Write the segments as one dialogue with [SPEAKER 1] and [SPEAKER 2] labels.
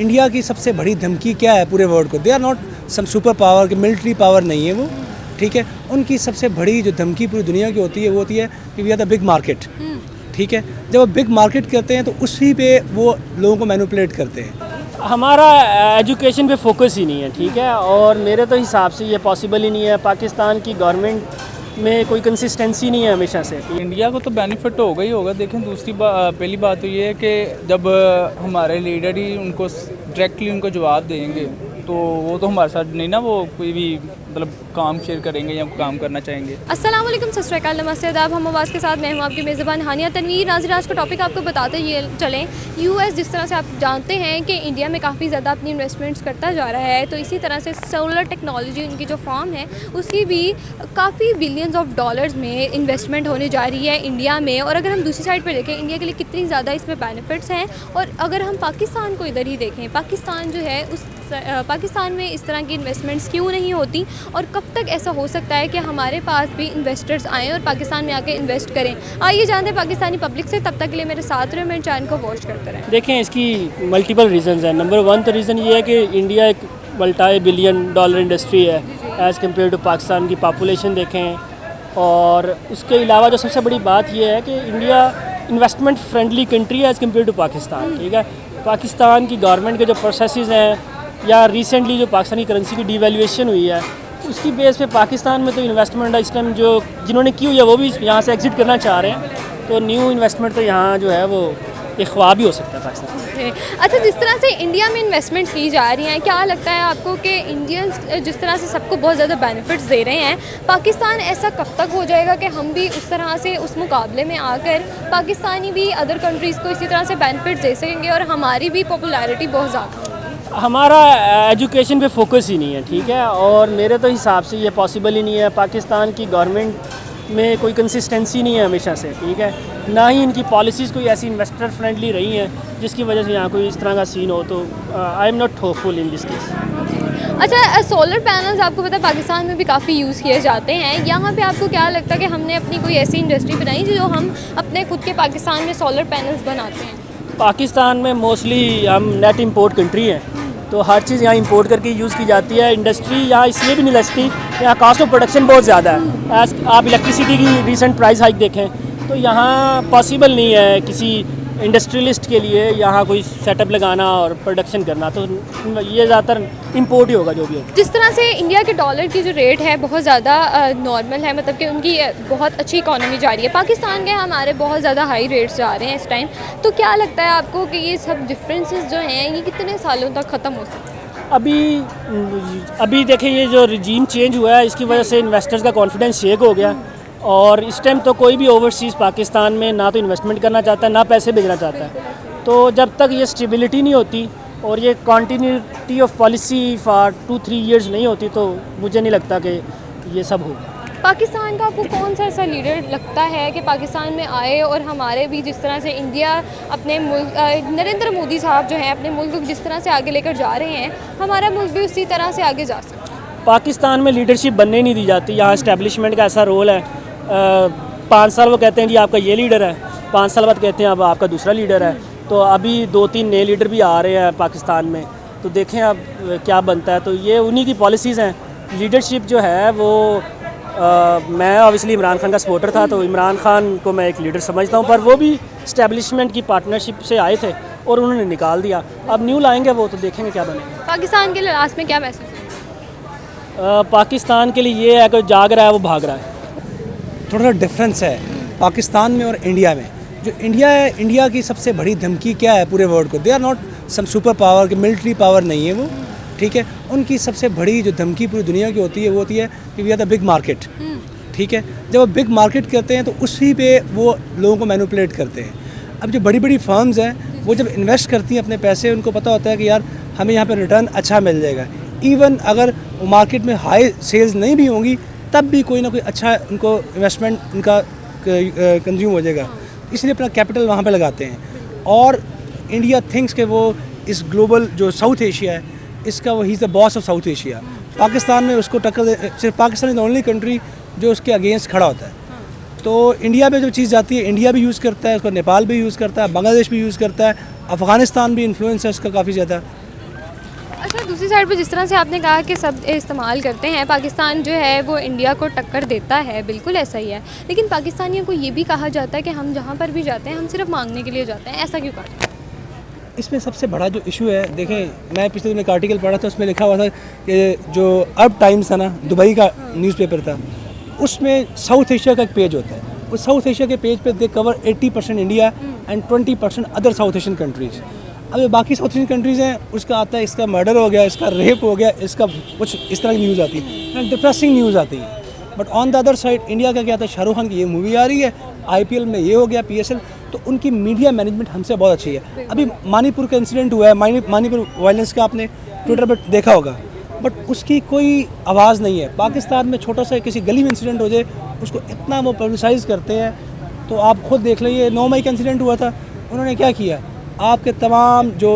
[SPEAKER 1] India की सबसे बड़ी धमकी क्या है पूरे वर्ल्ड को? They are not some super power, कि मिलिट्री पावर नहीं है वो, ठीक है। उनकी सबसे बड़ी जो धमकी पूरी दुनिया की होती है वो होती है कि we are the big market, ठीक है। जब वो बिग मार्केट करते हैं तो उसी पे वो लोगों को मैनिपुलेट करते हैं।
[SPEAKER 2] हमारा एजुकेशन पे फोकस ही नहीं है, ठीक है। और मेरे तो हिसाब से ये पॉसिबल ही नहीं है। पाकिस्तान की गवर्नमेंट में कोई कंसिस्टेंसी नहीं है हमेशा से।
[SPEAKER 3] इंडिया को तो बेनिफिट तो होगा ही होगा। देखें, पहली बात तो ये है कि जब हमारे लीडर ही उनको डायरेक्टली उनको जवाब देंगे तो वो तो हमारे साथ नहीं ना, वो कोई भी मतलब काम शेयर करेंगे या काम करना चाहेंगे।
[SPEAKER 4] अस्सलाम वालेकुम, सत श्री अकाल, नमस्ते, आदाब। हम आवाज़ के साथ मैं हूँ आपकी मेज़बान हानिया तनवीर। नाज़रीन, आज का टॉपिक आपको बताते ये चलें, यूएस जिस तरह से आप जानते हैं कि इंडिया में काफ़ी ज़्यादा अपनी इन्वेस्टमेंट्स करता जा रहा है, तो इसी तरह से सोलर टेक्नोलॉजी उनकी जो फॉर्म है उसकी भी काफ़ी बिलियंस ऑफ डॉलर्स में इन्वेस्टमेंट होने जा रही है इंडिया में। और अगर हम दूसरी साइड पर देखें इंडिया के लिए कितनी ज़्यादा इसमें बेनिफिट्स हैं, और अगर हम पाकिस्तान को इधर ही देखें, पाकिस्तान जो है पाकिस्तान में इस तरह की इन्वेस्टमेंट्स क्यों नहीं होती, और कब तक ऐसा हो सकता है कि हमारे पास भी इन्वेस्टर्स आएँ और पाकिस्तान में आके इन्वेस्ट करें। आइए जानते हैं पाकिस्तानी पब्लिक से। तब तक के लिए मेरे साथ रहे, मेरे चैनल को वॉच करते रहें।
[SPEAKER 2] देखें, इसकी मल्टीपल रीज़न्स हैं। नंबर 1 तो रीज़न ये है कि इंडिया एक मल्टी बिलियन डॉलर इंडस्ट्री है एज़ कम्पेयर टू पाकिस्तान की पॉपुलेशन देखें। और उसके अलावा जो सबसे बड़ी बात यह है कि इंडिया इन्वेस्टमेंट फ्रेंडली कंट्री है एज़ कम्पेयर टू पाकिस्तान, ठीक है। पाकिस्तान की गवर्नमेंट के जो प्रोसेसेस हैं या रिसेंटली जो पाकिस्तानी करेंसी की डिवैल्यूएशन हुई है उसकी बेस पे पाकिस्तान में तो इन्वेस्टमेंट इस टाइम जो जिन्होंने की हुई है वो भी यहाँ से एग्ज़िट करना चाह रहे हैं। तो न्यू इन्वेस्टमेंट तो यहाँ जो है वो एक ख्वाब भी हो सकता है पाकिस्तान में।
[SPEAKER 4] अच्छा, जिस तरह से इंडिया में इन्वेस्टमेंट्स की जा रही हैं, क्या लगता है आपको कि इंडियंस जिस तरह से सबको बहुत ज़्यादा बेनिफिट्स दे रहे हैं, पाकिस्तान ऐसा कब तक हो जाएगा कि हम भी उस तरह से उस मुकाबले में आकर पाकिस्तानी भी अदर कंट्रीज़ को इसी तरह से बेनिफिट्स दे सकेंगे और हमारी भी पॉपुलैरिटी बहुत ज़्यादा?
[SPEAKER 2] हमारा एजुकेशन पे फोकस ही नहीं है, ठीक है। और मेरे तो हिसाब से ये पॉसिबल ही नहीं है। पाकिस्तान की गवर्नमेंट में कोई कंसिस्टेंसी नहीं है हमेशा से, ठीक है। ना ही इनकी पॉलिसीज़ कोई ऐसी इन्वेस्टर फ्रेंडली रही हैं जिसकी वजह से यहाँ कोई इस तरह का सीन हो। तो I am not hopeful in this case.
[SPEAKER 4] अच्छा, सोलर पैनल्स आपको पता है पाकिस्तान में भी काफ़ी यूज़ किए जाते हैं। यहाँ पे आपको क्या लगता है कि हमने अपनी कोई ऐसी इंडस्ट्री बनाई जो हम अपने खुद के पाकिस्तान में सोलर पैनल्स बनाते हैं?
[SPEAKER 2] पाकिस्तान में मोस्टली हम नेट इंपोर्ट कंट्री हैं, तो हर चीज़ यहाँ इंपोर्ट करके यूज़ की जाती है। इंडस्ट्री यहाँ इसलिए भी नहीं लगती, यहाँ कास्ट ऑफ प्रोडक्शन बहुत ज़्यादा है। आप इलेक्ट्रिसिटी की रीसेंट प्राइस हाइक देखें तो यहाँ पॉसिबल नहीं है किसी इंडस्ट्रियलिस्ट के लिए यहाँ कोई सेटअप लगाना और प्रोडक्शन करना। तो ये ज़्यादातर इंपोर्ट ही होगा जो भी होगा।
[SPEAKER 4] जिस तरह से इंडिया के डॉलर की जो रेट है बहुत ज़्यादा नॉर्मल है, मतलब कि उनकी बहुत अच्छी इकोनॉमी जा रही है। पाकिस्तान के हमारे बहुत ज़्यादा हाई रेट्स जा रहे हैं इस टाइम। तो क्या लगता है आपको कि ये सब डिफरेंसेस जो हैं ये कितने सालों तक ख़त्म हो सकते हैं?
[SPEAKER 2] अभी देखिए, ये जो रिजीम चेंज हुआ है इसकी वजह से इन्वेस्टर्स का कॉन्फिडेंस शेक हो गया। और इस टाइम तो कोई भी ओवरसीज़ पाकिस्तान में ना तो इन्वेस्टमेंट करना चाहता है ना पैसे भेजना चाहता है। तो जब तक ये स्टेबिलिटी नहीं होती और ये continuity of policy for 2-3 years नहीं होती तो मुझे नहीं लगता कि ये सब होगा।
[SPEAKER 4] पाकिस्तान का आपको कौन सा ऐसा लीडर लगता है कि पाकिस्तान में आए और हमारे भी जिस तरह से इंडिया अपने मुल्क नरेंद्र मोदी साहब जो हैं अपने मुल्क को जिस तरह से आगे लेकर जा रहे हैं, हमारा मुल्क भी उसी तरह से आगे जा सकता है?
[SPEAKER 2] पाकिस्तान में लीडरशिप बनने नहीं दी जाती। यहाँ इस्टेब्लिशमेंट का ऐसा रोल है, 5 साल वो कहते हैं जी आपका ये लीडर है, 5 साल बाद कहते हैं अब आपका दूसरा लीडर है। तो अभी 2-3 नए लीडर भी आ रहे हैं पाकिस्तान में, तो देखें अब क्या बनता है। तो ये उन्हीं की पॉलिसीज़ हैं। लीडरशिप जो है वो मैं ऑब्वियसली इमरान खान का सपोर्टर था, तो इमरान खान को मैं एक लीडर समझता हूँ, पर वो भी इस्टेब्लिशमेंट की पार्टनरशिप से आए थे और उन्होंने निकाल दिया। अब न्यू लाएंगे वो, तो देखेंगे क्या बनेगा।
[SPEAKER 4] पाकिस्तान के लिए लास्ट में क्या मैसेज?
[SPEAKER 2] पाकिस्तान के लिए ये है कि जाग रहा है वो भाग रहा है।
[SPEAKER 1] थोड़ा सा डिफरेंस है पाकिस्तान में और इंडिया में। जो इंडिया है, इंडिया की सबसे बड़ी धमकी क्या है पूरे वर्ल्ड को? They are not some super power, कि मिलिट्री पावर नहीं है वो, ठीक है। उनकी सबसे बड़ी जो धमकी पूरी दुनिया की होती है वो होती है कि we are the big market, ठीक है। जब वो बिग मार्केट करते हैं तो उसी पे वो लोगों को मैनिपुलेट करते हैं। अब जो बड़ी बड़ी फर्म्स हैं वो जब इन्वेस्ट करती हैं अपने पैसे, उनको पता होता है कि यार हमें यहाँ पर रिटर्न अच्छा मिल जाएगा। इवन अगर मार्केट में हाई सेल्स नहीं भी होंगी तब भी कोई ना कोई अच्छा उनको इन्वेस्टमेंट उनका कंज्यूम हो जाएगा, इसलिए अपना कैपिटल वहाँ पे लगाते हैं। और इंडिया थिंक्स कि वो इस ग्लोबल जो साउथ एशिया है इसका वो he is the boss of south Asia. Pakistan में उसको टक्कर दे, सिर्फ Pakistan is the only country जो उसके अगेंस्ट खड़ा होता है। तो इंडिया में जो चीज़ जाती है इंडिया भी यूज़ करता है, उसको नेपाल भी यूज़ करता है, बांग्लादेश भी यूज़ करता है, अफ़गानिस्तान भी इन्फ्लुएंस है उसका काफ़ी ज़्यादा।
[SPEAKER 4] अच्छा, दूसरी साइड पे जिस तरह से आपने कहा कि सब इस्तेमाल करते हैं, पाकिस्तान जो है वो इंडिया को टक्कर देता है, बिल्कुल ऐसा ही है, लेकिन पाकिस्तानियों को ये भी कहा जाता है कि हम जहाँ पर भी जाते हैं हम सिर्फ मांगने के लिए जाते हैं, ऐसा क्यों करते हैं?
[SPEAKER 1] इसमें सबसे बड़ा जो इशू है, देखें, मैं पिछले दिन एक आर्टिकल पढ़ा था, उसमें लिखा हुआ था कि जो अब टाइम्स है ना, दुबई का न्यूज़पेपर था, उसमें साउथ एशिया का एक पेज होता है। उस साउथ एशिया के पेज पे they cover 80% India and 20% other South Asian countries. अब ये बाकी साउथ एशियन कंट्रीज़ हैं, उसका आता है इसका मर्डर हो गया, इसका रेप हो गया, इसका कुछ इस तरह की न्यूज़ आती है, डिप्रेसिंग न्यूज़ आती है। But on the other side India का क्या आता है, शाहरुख खान की ये मूवी आ रही है, IPL में ये हो गया, PSL, तो उनकी मीडिया मैनेजमेंट हमसे बहुत अच्छी है। अभी मणिपुर का इंसिडेंट हुआ है, मणिपुर वायलेंस का आपने ट्विटर पर देखा होगा, बट उसकी कोई आवाज़ नहीं है। पाकिस्तान में छोटा सा किसी गली में इंसिडेंट हो जाए, उसको इतना वो पब्लिसाइज़ करते हैं, तो आप खुद देख लीजिए। 9 मई का इंसिडेंट हुआ था, उन्होंने क्या किया, आपके तमाम जो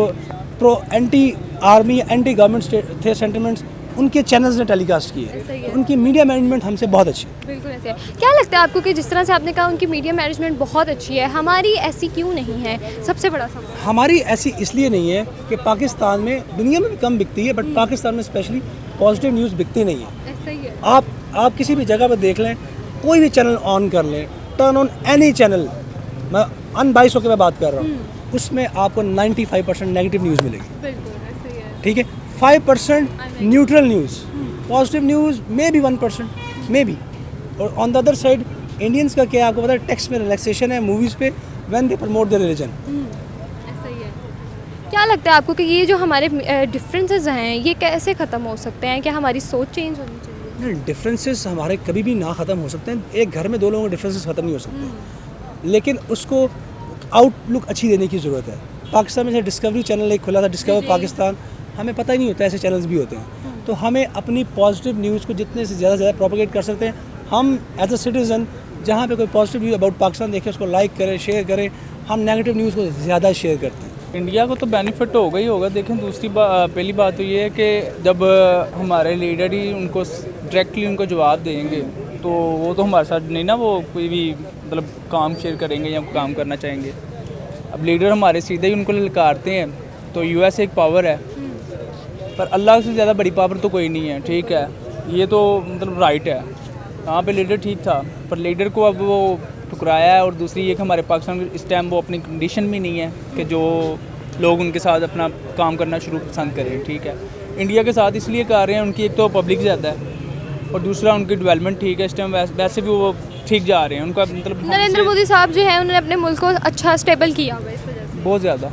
[SPEAKER 1] एंटी आर्मी एंटी गवर्नमेंट थे सेंटिमेंट्स, उनके चैनल्स ने टेलीकास्ट किए। तो उनकी मीडिया मैनेजमेंट हमसे बहुत अच्छी है।
[SPEAKER 4] बिल्कुल ऐसे है। क्या लगता है आपको कि जिस तरह से आपने कहा उनकी मीडिया मैनेजमेंट बहुत अच्छी है, हमारी ऐसी क्यों नहीं है? सबसे बड़ा सवाल।
[SPEAKER 1] हमारी ऐसी इसलिए नहीं है कि पाकिस्तान में, दुनिया में भी कम बिकती है, बट पाकिस्तान में स्पेशली पॉजिटिव न्यूज़ बिकती नहीं है।
[SPEAKER 4] ऐसा ही है।
[SPEAKER 1] आप किसी भी जगह पर देख लें, कोई भी चैनल ऑन कर लें, टर्न ऑन एनी चैनल, मैं अनबाइस होकर मैं बात कर रहा हूँ, उसमें आपको 95% नेगेटिव न्यूज़ मिलेगी।
[SPEAKER 4] बिल्कुल ऐसे ही है।
[SPEAKER 1] ठीक है, 5% neutral news, positive news maybe 1%, maybe. और on the other side Indians का क्या, आपको पता है, टैक्स में रिलैक्सेशन है मूवीज़ पे when they promote the religion.
[SPEAKER 4] ऐसा ही है। क्या लगता है आपको कि ये जो हमारे डिफरेंसेस हैं ये कैसे ख़त्म हो सकते हैं? क्या हमारी सोच चेंज होनी चाहिए?
[SPEAKER 1] डिफरेंसेस हमारे कभी भी ना ख़त्म हो सकते हैं। एक घर में 2 लोगों के डिफरेंसेस ख़त्म नहीं हो सकते, लेकिन उसको आउटलुक अच्छी देने की ज़रूरत है। पाकिस्तान में से डिस्कवरी चैनल एक खुला था, डिस्कवर पाकिस्तान, हमें पता ही नहीं होता ऐसे चैनल्स भी होते हैं। तो हमें अपनी पॉजिटिव न्यूज़ को जितने से ज़्यादा प्रोपोगेट कर सकते हैं। हम एज अ सिटीज़न जहाँ पे कोई पॉजिटिव न्यूज़ अबाउट पाकिस्तान देखें, उसको लाइक करें, शेयर करें। हम नेगेटिव न्यूज़ को ज़्यादा शेयर करते हैं।
[SPEAKER 3] इंडिया को तो बेनिफिट होगा ही होगा। देखें, पहली बात तो ये है कि जब हमारे लीडर ही उनको डायरेक्टली उनको जवाब देंगे, तो वो तो हमारे साथ नहीं ना, वो कोई भी मतलब काम शेयर करेंगे या काम करना चाहेंगे। अब लीडर हमारे सीधे ही उनको ललकारते हैं, तो US एक पावर है, पर अल्लाह से ज़्यादा बड़ी पावर तो कोई नहीं है। ठीक है, ये तो मतलब राइट है, यहाँ पे लीडर ठीक था, पर लीडर को अब वो ठुकराया है। और दूसरी ये कि हमारे पाकिस्तान में इस टाइम वो अपनी कंडीशन भी नहीं है कि जो लोग उनके साथ अपना काम करना शुरू पसंद करें। ठीक है, इंडिया के साथ इसलिए कर रहे हैं, उनकी एक तो पब्लिक ज़्यादा है और दूसरा उनकी डेवलपमेंट ठीक है। इस टाइम वैसे भी वो ठीक जा रहे हैं, उनका मतलब
[SPEAKER 4] नरेंद्र मोदी साहब जो है उन्होंने अपने मुल्क को अच्छा स्टेबल किया हुआ है इस वजह से।
[SPEAKER 3] बहुत ज़्यादा।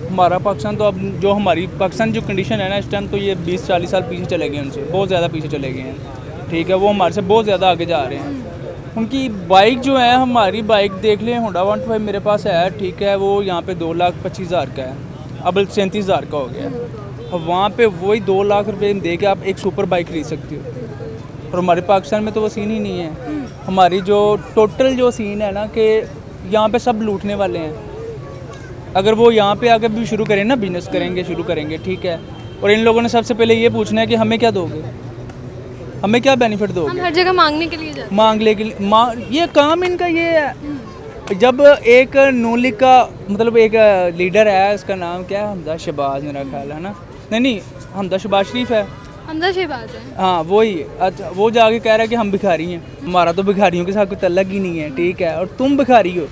[SPEAKER 3] हमारा पाकिस्तान तो अब जो हमारी पाकिस्तान जो कंडीशन है ना इस टाइम, तो ये 20-40 साल पीछे चले गए उनसे, बहुत ज़्यादा पीछे चले गए हैं। ठीक है, वो हमारे से बहुत ज़्यादा आगे जा रहे हैं। उनकी बाइक जो है, हमारी बाइक देख लें, होंडा 125 मेरे पास है। ठीक है, वो यहाँ पे 2,25,000 का है, अब 37,000 का हो गया। अब वहाँ पे वही 2 लाख रुपए दे के आप एक सुपर बाइक खरीद सकती हो, और हमारे पाकिस्तान में तो वो सीन ही नहीं है। हमारी जो टोटल जो सीन है ना कि यहाँ पे सब लूटने वाले हैं। अगर वो यहाँ पे आकर भी शुरू करें ना, बिजनेस करेंगे, शुरू करेंगे, ठीक है, और इन लोगों ने सबसे पहले ये पूछना है कि हमें क्या दोगे, हमें क्या बेनिफिट
[SPEAKER 4] हम
[SPEAKER 3] दोगे।
[SPEAKER 4] हर जगह मांगने के लिए जाते
[SPEAKER 3] मांग ले ये काम इनका ये है। जब एक नून लीग का मतलब एक लीडर है, उसका नाम क्या है, हमजा शहबाज मेरा ख्याल है ना, नहीं हमजा शहबाज शरीफ है,
[SPEAKER 4] हैं। हमजा शहबाज है।
[SPEAKER 3] हाँ वही। अच्छा, वो जाके कह रहा है कि हम भिखारी हैं। हमारा तो भिखारियों के साथ कोई तल्लक ही नहीं है। ठीक है, और तुम भिखारी हो,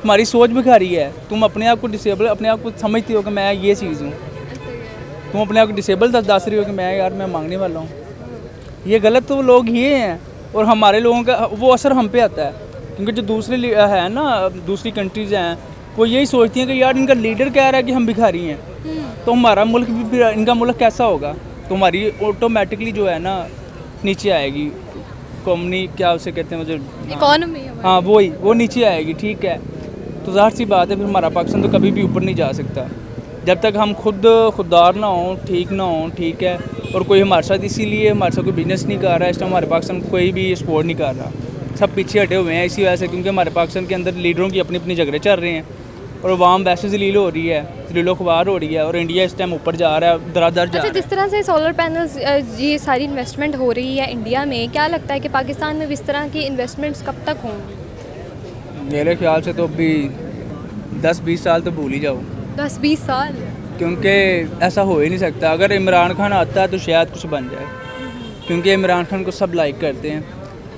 [SPEAKER 3] हमारी सोच भिखारी है। तुम अपने आप को डिसेबल, अपने आप को समझती हो कि मैं ये चीज़ हूँ, तुम अपने आप को डिसेबल दस रही हो कि मैं यार मैं मांगने वाला हूँ। ये गलत तो लोग ये हैं, और हमारे लोगों का वो असर हम पे आता है, क्योंकि जो दूसरे है ना, दूसरी कंट्रीज़ हैं, वो यही सोचती हैं कि यार इनका लीडर कह रहा है कि हम भिखारी हैं, तो हमारा मुल्क भी फिर इनका मुल्क कैसा होगा। तो हमारी ऑटोमेटिकली जो है ना नीचे आएगी, कॉमनी क्या उसे कहते हैं, मुझे
[SPEAKER 4] इकोनॉमी।
[SPEAKER 3] हाँ वही, वो नीचे आएगी। ठीक है, तो ज़ाहिर सी बात है फिर हमारा पाकिस्तान तो कभी भी ऊपर नहीं जा सकता जब तक हम खुद खुददार ना हों, ठीक ना हों। ठीक है, और कोई हमारे साथ इसीलिए हमारे साथ कोई बिजनेस नहीं कर रहा है इस टाइम, हमारे पाकिस्तान कोई भी सपोर्ट नहीं कर रहा, सब पीछे हटे हुए हैं इसी वजह से, क्योंकि हमारे पाकिस्तान के अंदर लीडरों की अपनी अपनी झगड़े चल रहे हैं, और अवाम वैसे जलील हो रही है, जलीलो ख्वार हो रही है, और इंडिया इस टाइम ऊपर जा रहा है, दरादर जा
[SPEAKER 4] अच्छा,
[SPEAKER 3] रहा है।
[SPEAKER 4] जिस तरह से सोलर पैनल्स ये सारी इन्वेस्टमेंट हो रही है इंडिया में, क्या लगता है कि पाकिस्तान में इस तरह की इन्वेस्टमेंट्स कब तक होंगी?
[SPEAKER 3] मेरे ख्याल से तो अभी 10-20 साल तो भूल ही जाओ
[SPEAKER 4] 10-20 साल।
[SPEAKER 3] क्योंकि ऐसा हो ही नहीं सकता। अगर इमरान खान आता है तो शायद कुछ बन जाए, क्योंकि इमरान खान को सब लाइक करते हैं।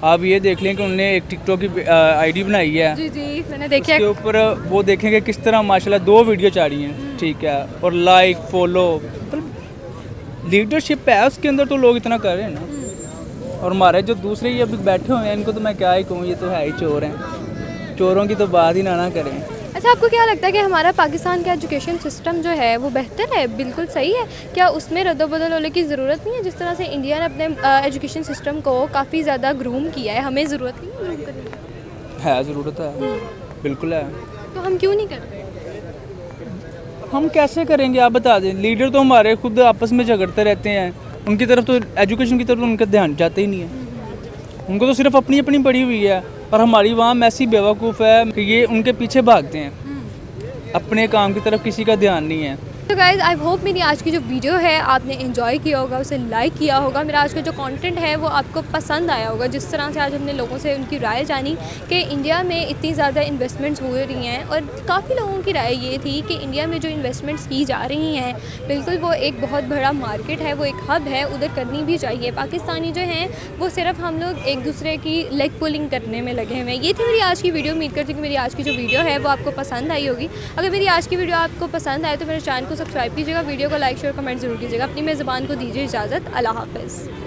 [SPEAKER 3] आप ये देख लें कि उन्होंने एक टिकटॉक की आईडी बनाई है,
[SPEAKER 4] जी जी मैंने देखा
[SPEAKER 3] उसके ऊपर वो देखेंगे किस तरह माशाल्लाह 2 वीडियो चाड़ी हैं, ठीक है, और लाइक फॉलो, मतलब लीडरशिप है उसके अंदर, तो लोग इतना कर रहे हैं ना। और हमारे जो दूसरे ये अभी बैठे हुए हैं, इनको तो मैं क्या ही कहूँ, ये तो है ही चोर हैं। चोरों की तो बात ही ना करें।
[SPEAKER 4] अच्छा, आपको क्या लगता है कि हमारा पाकिस्तान का एजुकेशन सिस्टम जो है वो बेहतर है, बिल्कुल सही है? क्या उसमें रद्दोबदल होने की ज़रूरत नहीं है? जिस तरह से इंडिया ने अपने एजुकेशन सिस्टम को काफ़ी ज़्यादा ग्रूम किया है, हमें ज़रूरत नहीं है ग्रूम करने की?
[SPEAKER 3] है, ज़रूरत है, बिल्कुल है।
[SPEAKER 4] तो हम क्यों नहीं करते?
[SPEAKER 3] हम कैसे करेंगे आप बता दें। लीडर तो हमारे खुद आपस में झगड़ते रहते हैं, उनकी तरफ तो एजुकेशन की तरफ तो उनका ध्यान जाता ही नहीं है। उनको तो सिर्फ अपनी अपनी पड़ी हुई है, और हमारी वहाँ ऐसी बेवकूफ़ है कि ये उनके पीछे भागते हैं, अपने काम की तरफ किसी का ध्यान नहीं है।
[SPEAKER 4] तो गाइज़ आई होप मेरी आज की जो वीडियो है आपने एंजॉय किया होगा, उसे लाइक किया होगा। मेरा आज का जो कंटेंट है वो आपको पसंद आया होगा। जिस तरह से आज हमने लोगों से उनकी राय जानी कि इंडिया में इतनी ज़्यादा इन्वेस्टमेंट्स हो रही हैं, और काफ़ी लोगों की राय ये थी कि इंडिया में जो इन्वेस्टमेंट्स की जा रही हैं बिल्कुल वो एक बहुत बड़ा मार्केट है, वो एक हब है, उधर करनी भी चाहिए। पाकिस्तानी जो हैं वो सिर्फ हम लोग एक दूसरे की लेग पुलिंग करने में लगे हुए हैं। ये थी मेरी आज की वीडियो। उम्मीद करती हूँ कि मेरी आज की जो वीडियो है वो आपको पसंद आई होगी। अगर मेरी आज की वीडियो आपको पसंद आए तो मेरे चैनल को सब्सक्राइब कीजिएगा, वीडियो को लाइक शेयर कमेंट जरूर कीजिएगा। अपनी मेज़बान को दीजिए इजाज़त। अल्लाह हाफ़िज़।